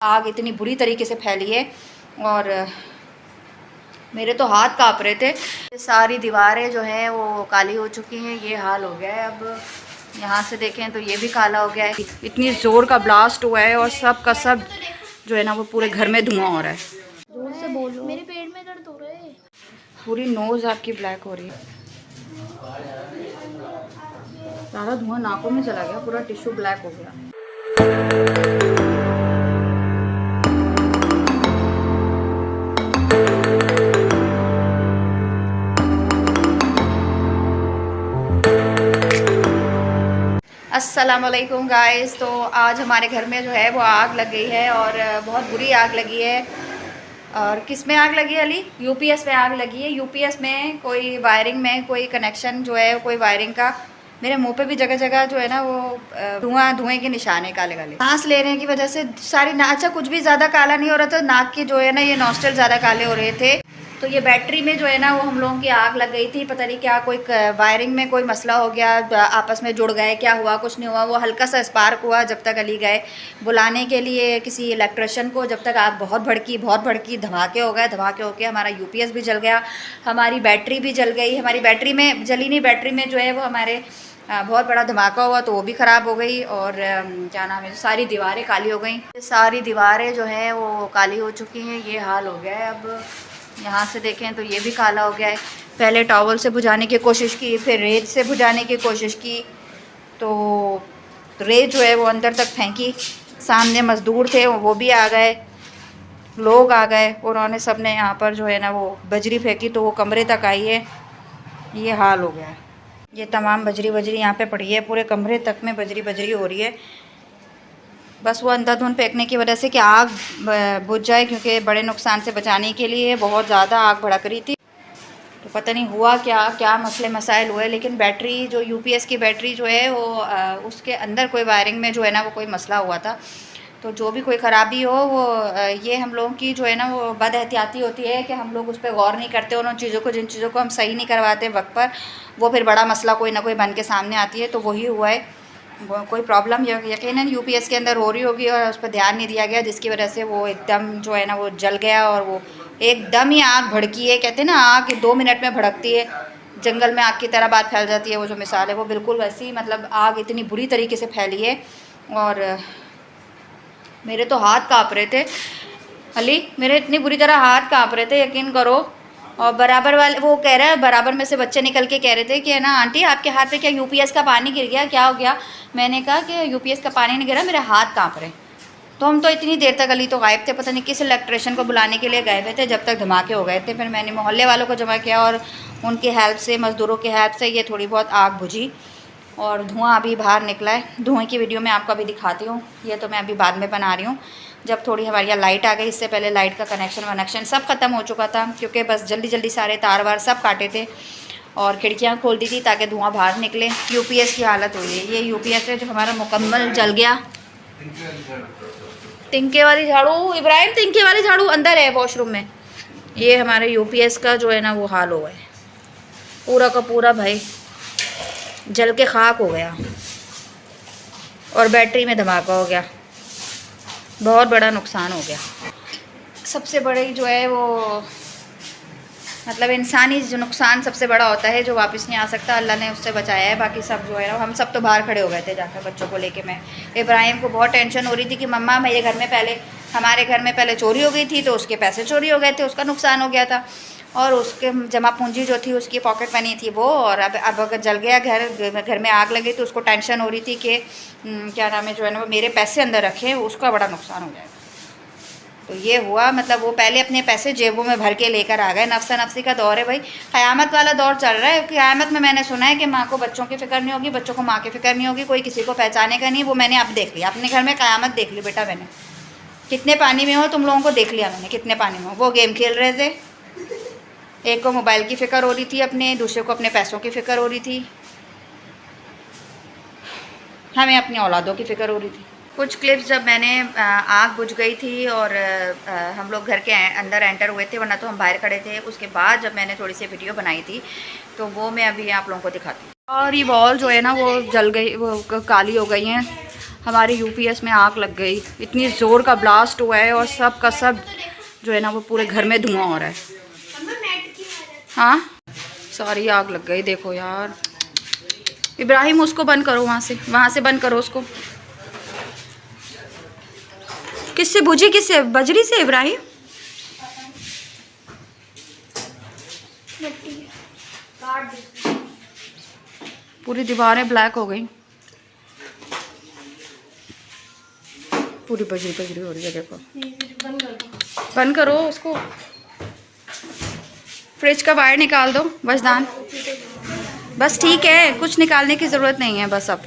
आग इतनी बुरी तरीके से फैली है और मेरे तो हाथ काँप रहे थे। सारी दीवारें जो हैं वो काली हो चुकी हैं, ये हाल हो गया है। अब यहाँ से देखें तो ये भी काला हो गया है। इतनी ज़ोर का ब्लास्ट हुआ है और सब का सब जो है ना वो पूरे घर में धुआं हो रहा है। जोर से बोलो, मेरे पेट में दर्द हो रहा है। पूरी नोज़ आपकी ब्लैक हो रही है, सारा धुआं नाकों में चला गया, पूरा टिश्यू ब्लैक हो गया। अस्सलाम वालेकुम गाइस। तो आज हमारे घर में जो है वो आग लग गई है और बहुत बुरी आग लगी है। और किस में आग लगी है अली? यूपीएस में आग लगी है। यूपीएस में कोई वायरिंग में कोई कनेक्शन जो है कोई वायरिंग का, मेरे मुंह पे भी जगह जगह जो है ना वो धुएं के निशान है काले काले। सांस लेने की वजह से सारी अच्छा कुछ भी ज़्यादा काला नहीं हो रहा था, नाक के जो है ना ये नॉस्ट्रल ज़्यादा काले हो रहे थे। तो ये बैटरी में जो है ना वो हम लोगों की आग लग गई थी। पता नहीं क्या कोई वायरिंग में कोई मसला हो गया, आपस में जुड़ गए, क्या हुआ कुछ नहीं हुआ। वो हल्का सा स्पार्क हुआ, जब तक अली गए बुलाने के लिए किसी इलेक्ट्रिशियन को, जब तक आग बहुत भड़की, धमाके हो गए। धमाके होके हमारा यूपीएस भी जल गया, हमारी बैटरी भी जल गई। हमारी बैटरी में जली नहीं, बैटरी में जो है वो हमारे बहुत बड़ा धमाका हुआ तो वो भी ख़राब हो गई। और क्या नाम है, सारी दीवारें काली हो गई। सारी दीवारें जो हैं वो काली हो चुकी हैं, ये हाल हो गया है। अब यहाँ से देखें तो ये भी काला हो गया है। पहले टॉवल से बुझाने की कोशिश की, फिर रेत से बुझाने की कोशिश की तो रेत जो है वो अंदर तक फेंकी। सामने मज़दूर थे वो भी आ गए, लोग आ गए, उन्होंने सब ने यहाँ पर जो है ना वो बजरी फेंकी तो वो कमरे तक आई है। ये हाल हो गया है। ये तमाम बजरी यहाँ पे पड़ी है, पूरे कमरे तक में बजरी हो रही है। बस वो अंधाधुंध फेंकने की वजह से कि आग बुझ जाए, क्योंकि बड़े नुकसान से बचाने के लिए बहुत ज़्यादा आग भड़क रही थी। तो पता नहीं हुआ क्या मसले मसाइल हुए, लेकिन बैटरी जो यूपीएस की बैटरी जो है वो उसके अंदर कोई वायरिंग में जो है ना वो कोई मसला हुआ था। तो जो भी कोई ख़राबी हो वो ये हम लोगों की जो है ना वो बद एहतियाती होती है कि हम लोग उस पर गौर नहीं करते उन चीज़ों को, जिन चीज़ों को हम सही नहीं करवाते वक्त पर, वो फिर बड़ा मसला कोई ना कोई बन के सामने आती है। तो वही हुआ है, कोई प्रॉब्लम यकीनन यूपीएस के अंदर हो रही होगी और उस पर ध्यान नहीं दिया गया, जिसकी वजह से वो एकदम जो है ना वो जल गया और वो एकदम ही आग भड़की है। कहते हैं ना आग 2 मिनट में भड़कती है, जंगल में आग की तरह बात फैल जाती है, वो जो मिसाल है वो बिल्कुल वैसी, मतलब आग इतनी बुरी तरीके से फैली है। और मेरे तो हाथ काँप रहे थे अली, मेरे इतनी बुरी तरह हाथ काँप रहे थे, यकीन करो। और बराबर वाले वो कह रहा है, बराबर में से बच्चे निकल के कह रहे थे कि है ना आंटी आपके हाथ पे क्या यूपीएस का पानी गिर गया, क्या हो गया? मैंने कहा कि यूपीएस का पानी नहीं गिरा, मेरे हाथ काँप रहे। तो हम तो इतनी देर तक अली तो गायब थे, पता नहीं किस इलेक्ट्रिशियन को बुलाने के लिए गए हुए थे, जब तक धमाके हो गए थे। फिर मैंने मोहल्ले वालों को जमा किया और उनकी हेल्प से, मज़दूरों की हेल्प से ये थोड़ी बहुत आग बुझी और धुआं अभी बाहर निकला है। धुएँ की वीडियो मैं आपको अभी दिखाती हूँ, ये तो मैं अभी बाद में बना रही हूँ। जब थोड़ी हमारे यहाँ लाइट आ गई, इससे पहले लाइट का कनेक्शन सब ख़त्म हो चुका था, क्योंकि बस जल्दी सारे तार वार सब काटे थे और खिड़कियाँ खोल दी थी ताकि धुआं बाहर निकले। यूपीएस की हालत हुई है, ये यूपीएस है जो हमारा मुकम्मल जल गया। तिनके वाली झाड़ू, इब्राहिम तिनके वाली झाड़ू अंदर है वॉशरूम में। ये हमारे यूपीएस का जो है ना वो हाल हुआ है, पूरा का पूरा भाई जल के खाक हो गया और बैटरी में धमाका हो गया, बहुत बड़ा नुकसान हो गया। सबसे बड़ी जो है वो मतलब इंसानी जो नुकसान सबसे बड़ा होता है, जो वापस नहीं आ सकता, अल्लाह ने उससे बचाया है। बाकी सब जो है ना, हम सब तो बाहर खड़े हो गए थे जाकर बच्चों को लेके। मैं इब्राहिम को बहुत टेंशन हो रही थी कि मम्मा मेरे घर में पहले, हमारे घर में पहले चोरी हो गई थी तो उसके पैसे चोरी हो गए थे, उसका नुकसान हो गया था, और उसके जमा पूंजी जो थी उसकी पॉकेट मनी थी वो। और अब अगर जल गया घर में आग लगी तो उसको टेंशन हो रही थी कि क्या नाम है जो है ना वो मेरे पैसे अंदर रखे, उसका बड़ा नुकसान हो जाएगा। तो ये हुआ, मतलब वो पहले अपने पैसे जेबों में भर के लेकर आ गए। नफ्सा नफ्सी का दौर है भाई, क़यामत वाला दौर चल रहा है। क़यामत में मैंने सुना है कि माँ को बच्चों की फ़िक्र नहीं होगी, बच्चों को माँ की फ़िक्र नहीं होगी, कोई किसी को पहचाने का नहीं। वो मैंने अब देख लिया, अपने घर में क़यामत देख ली बेटा मैंने। कितने पानी में हो तुम लोगों को देख लिया मैंने, कितने पानी में हो। वो गेम खेल रहे थे, एक को मोबाइल की फ़िक्र हो रही थी अपने, दूसरे को अपने पैसों की फ़िक्र हो रही थी, हमें अपनी औलादों की फ़िक्र हो रही थी। कुछ क्लिप्स जब मैंने आग बुझ गई थी और हम लोग घर के अंदर एंटर हुए थे, वरना तो हम बाहर खड़े थे, उसके बाद जब मैंने थोड़ी सी वीडियो बनाई थी तो वो मैं अभी आप लोगों को दिखाती हूँ। और ये वॉल जो है ना वो जल गई, वो काली हो गई हैं। हमारे यूपीएस में आग लग गई। इतनी ज़ोर का ब्लास्ट हुआ है और सब का सब जो है ना वो पूरे घर में धुआं हो रहा है। हाँ सारी आग लग गई। देखो यार इब्राहिम उसको बंद करो, वहाँ से बंद करो उसको। किससे बुझी, किससे? बजरी से इब्राहिम? पूरी दीवारें ब्लैक हो गई, पूरी बजरी बजरी हो रही है। देखो बंद करो उसको। फ्रिज का वायर निकाल दो वजदान। बस ठीक है, कुछ निकालने की ज़रूरत नहीं है बस। अब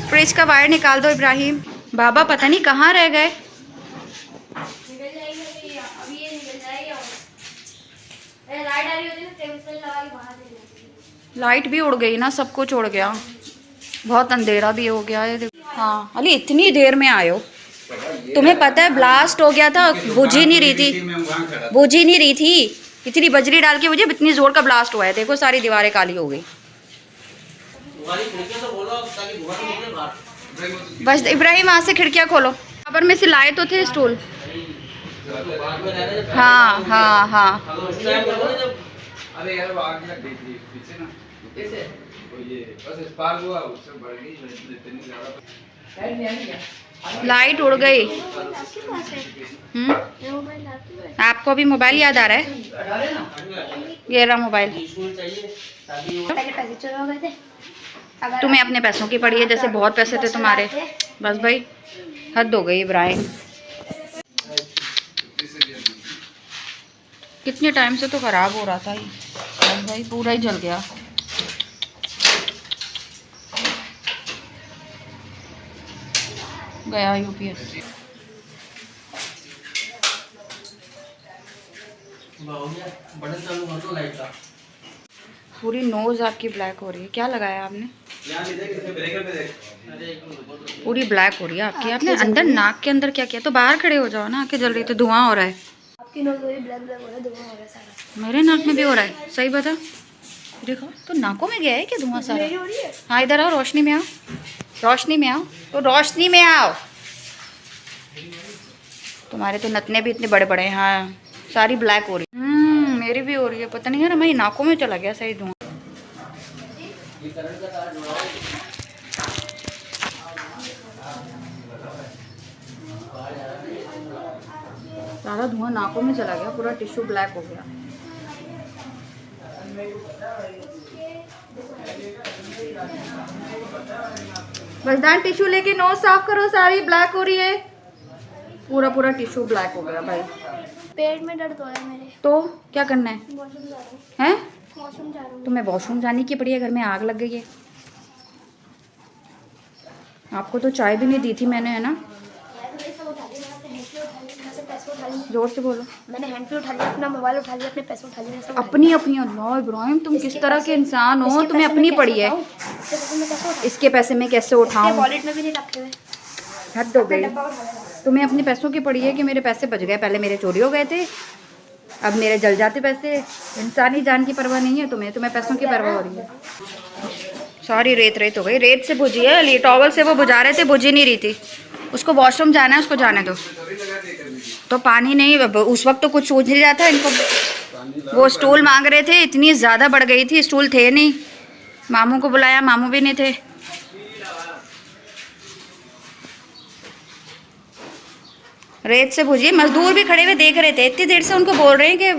फ्रिज का वायर निकाल दो इब्राहिम। बाबा पता नहीं कहाँ रह गए। लाइट भी उड़ गई ना, सब कुछ उड़ गया। बहुत अंधेरा भी हो गया है। हाँ अली इतनी देर में आए हो, तुम्हें पता है ब्लास्ट हो गया था, बुझ ही नहीं रही थी, बुझ ही नहीं रही थी। इतनी बजरी डाल के मुझे इतनी जोर का ब्लास्ट हुआ है। देखो सारी दीवारें काली हो गई। बस इब्राहिम वहाँ से खिड़कियाँ खोलो। खबर में से लाए तो थे स्टूल। हाँ हाँ हाँ लाइट उड़ गई। आपको अभी मोबाइल याद आ रहा है? ये रहा मोबाइल। तुम्हें अपने पैसों की पड़ी है, जैसे बहुत पैसे थे तुम्हारे। बस भाई हद हो गई इब्राहिम। कितने टाइम से तो खराब हो रहा था ये। बस भाई पूरा ही जल गया। गया यूपीएस। पूरी नोज आपकी ब्लैक हो रही है। क्या लगाया आपने? पूरी ब्लैक हो रही है आपकी। आपने अंदर नाक के अंदर क्या किया? तो बाहर खड़े हो जाओ ना, आंखें जल रही तो धुआं हो रहा है। आपकी नोज ब्लैक ब्लैक हो रहा है, धुआं हो रहा है सारा। मेरे नाक में भी हो रहा है। सही बता, देखो तो नाकों में गया है क्या धुआं सारा? हाँ इधर आओ, रोशनी में आओ, रोशनी में आओ, तो रोशनी में आओ। तुम्हारे तो नतने भी इतने बड़े बड़े हैं। हाँ सारी ब्लैक हो रही है। मेरी भी हो रही है। पता नहीं यार हमारी नाकों में चला गया सही धुआं। सारा धुआं नाकों में चला गया, पूरा टिश्यू ब्लैक हो गया। बसदान टिश्यू लेके नोज साफ करो, सारी ब्लैक हो रही है। पूरा पूरा टिश्यू ब्लैक हो गया भाई। पेट में दर्द हो रहा है मेरे। तो क्या करना है? वॉशरूम जा रहा हूँ। हैं? वॉशरूम जा रहा हूँ। तुम्हें वॉशरूम जाने की पड़ी है, घर में आग लग गई है। आपको तो चाय भी नहीं दी थी मैंने, है ना? जोर से बोलो। मैंने हैंड पे उठा लिया, अपना मोबाइल उठा लिया, अपने पैसे उठा लिए, सब अपनी अपनी। अल्लाह इब्राहिम तुम किस तरह के इंसान हो? तुम्हें अपनी पड़ी है। इसके पैसे मैं कैसे उठाऊं? वॉलेट में भी नहीं रखे हुए। हद हो गई। तुम्हें अपने पैसों की पड़ी है कि मेरे पैसे बच गए। पहले मेरे चोरी हो गए थे, अब मेरे जल जाते पैसे। इंसानी जान की परवाह नहीं है तुम्हें, तुम्हें पैसों की परवाह हो रही है। सारी रेत रेत हो गई। रेत से बुझी है अली, टॉवल से वो बुझा रहे थे, बुझी नहीं रही थी। उसको वॉशरूम जाना है, उसको जाने दो। तो पानी नहीं, उस वक्त तो कुछ सूझ नहीं रहा था इनको। वो स्टूल मांग रहे थे, इतनी ज़्यादा बढ़ गई थी, स्टूल थे नहीं। मामू को बुलाया, मामू भी नहीं थे। रेत से बुझी। मजदूर भी खड़े हुए देख रहे थे, इतनी देर से उनको बोल रहे हैं कि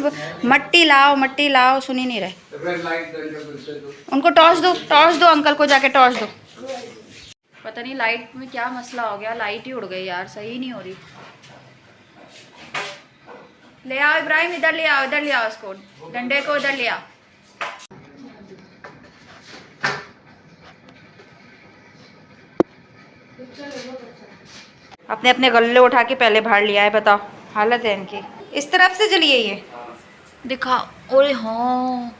मट्टी लाओ मट्टी लाओ, सुन ही नहीं रहे। उनको टॉर्च दो अंकल को, जाके टॉर्च दो। पता नहीं लाइट में क्या मसला हो गया, लाइट ही उड़ गई यार, सही नहीं हो रही। ले आओ इब्राहिम, इधर ले आओ, इधर ले आओ उसको, डंडे को इधर ले आओ। अपने अपने गल्ले उठा के पहले भाड़ लिया है। बताओ हालत है इनकी। इस तरफ से जलिए ये दिखाओ। ओए हाँ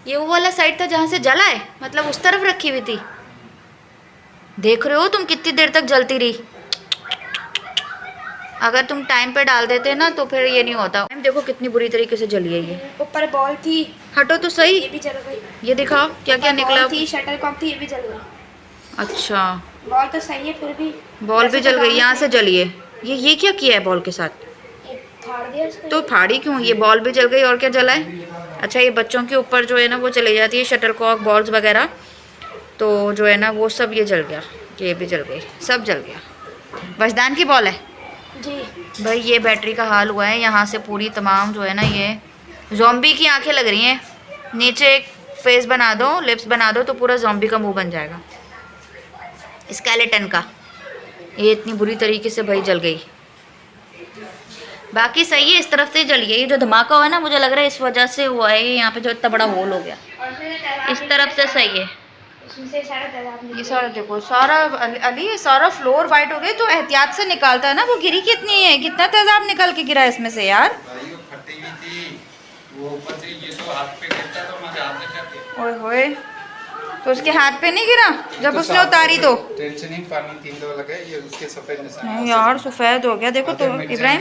ये वो वाला साइड था जहाँ से जला है, मतलब उस तरफ रखी हुई थी। देख रहे हो तुम कितनी देर तक जलती रही। अगर तुम टाइम पे डाल देते ना तो फिर ये नहीं होता। देखो कितनी बुरी तरीके से जली है ये। ऊपर बॉल थी, हटो तो सही। ये भी जल गई। ये दिखाओ क्या क्या निकला। थी शटल कॉक थी, ये भी जल गई। अच्छा, बॉल तो सही है फिर भी। बॉल भी वैसे जल तो गई, डाउन यहाँ है। से जली है। ये क्या किया है बॉल के साथ? एक फाड़ दिया इसको। तो फाड़ी क्यों? ये बॉल भी जल गई और क्या जला है? अच्छा, ये बच्चों के ऊपर जो है ना वो चली जाती है शटलकॉक बॉल्स वगैरह, तो जो है ना वो सब ये जल गया, ये भी जल गई, सब जल गया। वजदान की बॉल है जी। भाई। ये बैटरी का हाल हुआ है यहाँ से पूरी तमाम जो है ना, ये ज़ॉम्बी की आंखें लग रही हैं। नीचे एक फेस बना दो, लिप्स बना दो, तो पूरा ज़ॉम्बी का मुंह बन जाएगा, स्केलेटन का। ये इतनी बुरी तरीके से भाई जल गई। बाकी सही है, इस तरफ से जल गई। ये जो धमाका हुआ है ना, मुझे लग रहा है इस वजह से हुआ है, यहाँ पे जो इतना बड़ा होल हो गया। इस तरफ से सही है। इसमें से सारा तेजाब ये निकल सारा देखो, सारा अली ये सारा फ्लोर वाइट हो गया। तो एहतियात से निकालता है ना, वो गिरी कितनी है, कितना तेजाब निकल के गिरा है इसमें से यार। भाई वो फटी हुई थी, वो ऊपर से ये तो हाथ पे गिरता तो मैं हाथ से करके। ओए होए, तो उसके हाथ पे नहीं गिरा जब तो उसने साफ उतारी? तो टेंशन ही पानी 3 दो लगे, ये उसके सफेद निशान नहीं यार, सफ़ेद हो गया देखो। तो इब्राहिम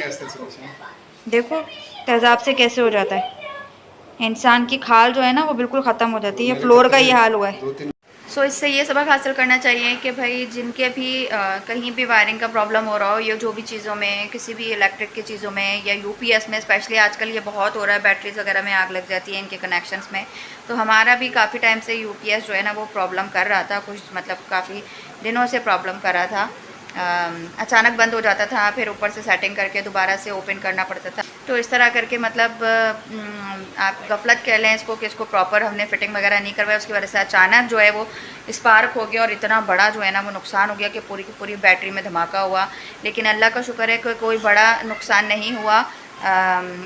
देखो तेजाब से कैसे हो जाता है, इंसान की खाल जो है ना वो बिल्कुल ख़त्म हो जाती है। फ्लोर का ये हाल हुआ है। सो इससे ये सबक हासिल करना चाहिए कि भाई जिनके भी कहीं भी वायरिंग का प्रॉब्लम हो रहा हो, या जो भी चीज़ों में, किसी भी इलेक्ट्रिक की चीज़ों में, या यूपीएस में स्पेशली आजकल ये बहुत हो रहा है, बैटरीज वगैरह में आग लग जाती है इनके कनेक्शंस में। तो हमारा भी काफ़ी टाइम से यूपीएस जो है ना वो प्रॉब्लम कर रहा था, कुछ मतलब काफ़ी दिनों से प्रॉब्लम कर रहा था। अचानक बंद हो जाता था, फिर ऊपर से सेटिंग करके दोबारा से ओपन करना पड़ता था। तो इस तरह करके मतलब आप गफलत कह लें इसको, कि इसको प्रॉपर हमने फिटिंग वगैरह नहीं करवाया, उसकी वजह से अचानक जो है वो स्पार्क हो गया और इतना बड़ा जो है ना वो नुकसान हो गया कि पूरी की पूरी बैटरी में धमाका हुआ। लेकिन अल्लाह का शुक्र है कि कोई बड़ा नुकसान नहीं हुआ।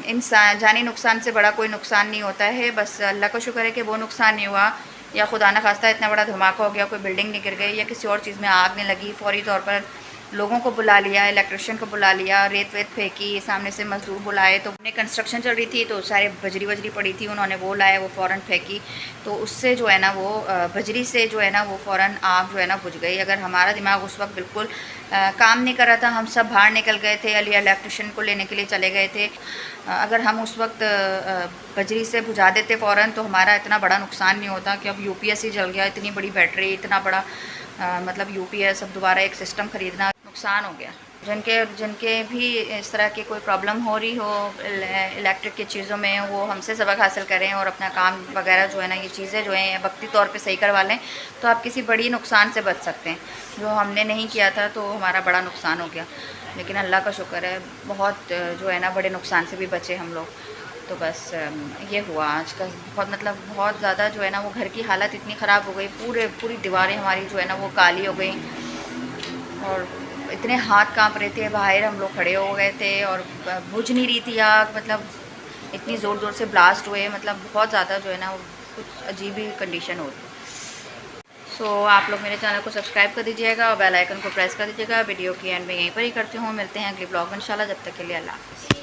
इंसान जानी नुकसान से बड़ा कोई नुकसान नहीं होता है। बस अल्लाह का शुक्र है कि वो नुकसान नहीं हुआ, या खुदा न खास्ता इतना बड़ा धमाका हो गया, कोई बिल्डिंग नहीं गिर गई या किसी और चीज़ में आग नहीं लगी। फौरी तौर पर लोगों को बुला लिया, इलेक्ट्रिशियन को बुला लिया, रेत वेत फेंकी, सामने से मजदूर बुलाए। तो उन्हें कंस्ट्रक्शन चल रही थी तो सारे बजरी वजरी पड़ी थी, उन्होंने वो लाया, वो फ़ौरन फेंकी। तो उससे जो है ना वो बजरी से जो है ना वो फ़ौरन आग जो है ना बुझ गई। अगर हमारा दिमाग उस वक्त बिल्कुल काम नहीं कर रहा था, हम सब बाहर निकल गए थे, अली इलेक्ट्रिशियन को लेने के लिए चले गए थे, अगर हम उस वक्त बजरी से बुझा देते फ़ौरन, तो हमारा इतना बड़ा नुकसान नहीं होता कि अब यूपीएस ही जल गया। इतनी बड़ी बैटरी, इतना बड़ा मतलब यूपीएस, अब दोबारा एक सिस्टम ख़रीदना नुकसान हो गया। जिनके भी इस तरह की कोई प्रॉब्लम हो रही हो इलेक्ट्रिक की चीज़ों में, वो हमसे सबक हासिल करें और अपना काम वगैरह जो है ना, ये चीज़ें जो हैं वक्ती तौर पे सही करवा लें, तो आप किसी बड़ी नुकसान से बच सकते हैं। जो हमने नहीं किया था तो हमारा बड़ा नुकसान हो गया, लेकिन अल्लाह का शुक्र है बहुत जो है ना बड़े नुकसान से भी बचे हम लोग। तो बस ये हुआ आज का। बहुत मतलब बहुत ज़्यादा जो है ना वो घर की हालत इतनी ख़राब हो गई, पूरी दीवारें हमारी जो है ना वो काली हो गई, और इतने हाथ कांप रहे थे, बाहर हम लोग खड़े हो गए थे और बुझ नहीं रही थी आग। मतलब इतनी ज़ोर ज़ोर से ब्लास्ट हुए, मतलब बहुत ज़्यादा जो है ना कुछ अजीब ही कंडीशन हो रही। सो आप लोग मेरे चैनल को सब्सक्राइब कर दीजिएगा और बेल आइकन को प्रेस कर दीजिएगा। वीडियो की एंड में यहीं पर ही करती हूँ। मिलते हैं अगले ब्लॉग में इंशाल्लाह। जब तक के लिए अल्लाह हाफ़िज़।